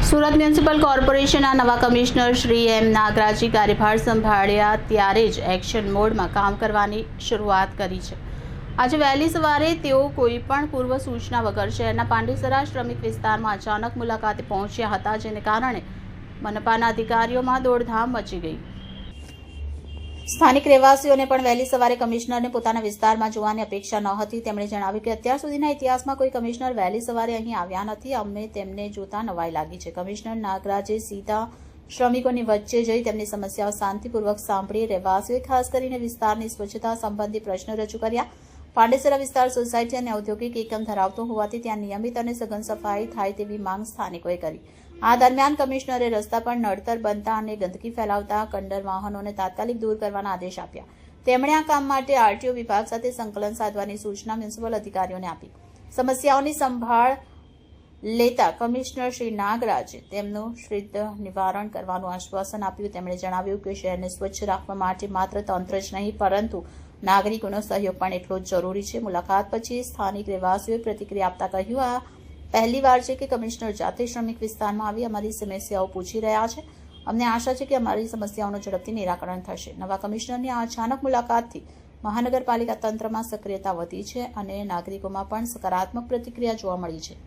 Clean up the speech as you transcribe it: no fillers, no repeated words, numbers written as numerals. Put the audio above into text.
Surat municipal કોર્પોરેશનના નવા commissioner Shri એમ નાગરાજી કાર્યભાર સંભાળ્યા ત્યારે જ એક્શન મોડમાં કામ કરવાની શરૂઆત કરી છે। આજે વહેલી સવારે તેઓ કોઈપણ પૂર્વ સૂચના વગર શહેરના પાંડેસરા શ્રમિક વિસ્તારમાં અચાનક મુલાકાતે પહોંચ્યા હતા, જેને કારણે મનપાના અધિકારીઓમાં દોડધામ મચી ગઈ। સ્થાનિક રહેવાસીઓને પણ વહેલી સવારે કમિશનરને પોતાના વિસ્તારમાં જોવાની અપેક્ષા નહોતી। તેમણે જણાવ્યું કે અત્યાર સુધીના ઇતિહાસમાં કોઈ કમિશનર વહેલી સવારે અહીં આવ્યા નથી। અમને તેમને જોતા નવાઈ લાગી છે। કમિશનર નાગરાજે સીધા શ્રમિકોની વચ્ચે જઈ તેમની સમસ્યાઓ શાંતિપૂર્વક સાંભળી। રહેવાસીઓએ ખાસ કરીને વિસ્તારની સ્વચ્છતા સંબંધી પ્રશ્નો રજૂ કર્યા। પાંડેસરા વિસ્તાર સોસાયટી અને ઔદ્યોગિક એકમ ધરાવતો હોવાથી ત્યાં નિયમિત અને સઘન સફાઈ થાય તેવી માંગ સ્થાનિકોએ કરી। આ દરમિયાન કમિશનરે રસ્તા પર નડતર બનતા અને ગંદકી ફેલાવતા કંડર વાહનોને તાત્કાલિક દૂર કરવાના આદેશ આપ્યા। તેમણે આ કામ માટે આરટીઓ વિભાગ સાથે સંકલન સાધવાની સૂચના મ્યુનિસિપલ અધિકારીઓને આપી। સમસ્યાઓની સંભાળ લેતા કમિશનર શ્રી નાગરાજે તેમનું શીઘ્ર નિવારણ કરવાનું આશ્વાસન આપ્યું। તેમણે જણાવ્યું કે શહેરને સ્વચ્છ રાખવા માટે માત્ર તંત્ર જ નહીં પરંતુ નાગરિકોનો સહયોગ પણ એટલો જ જરૂરી છે। મુલાકાત પછી સ્થાનિક રહેવાસીઓએ પ્રતિક્રિયા આપતા કહ્યું, આ પહેલીવાર છે કે કમિશનર જાતે શ્રમિક વિસ્તારમાં આવી અમારી સમસ્યાઓ પૂછી રહ્યા છે। અમને આશા છે કે અમારી સમસ્યાઓનું ઝડપથી નિરાકરણ થશે। નવા કમિશનરની આ અચાનક મુલાકાતથી મહાનગરપાલિકા તંત્રમાં સક્રિયતા વધી છે અને નાગરિકોમાં પણ સકારાત્મક પ્રતિક્રિયા જોવા મળી છે।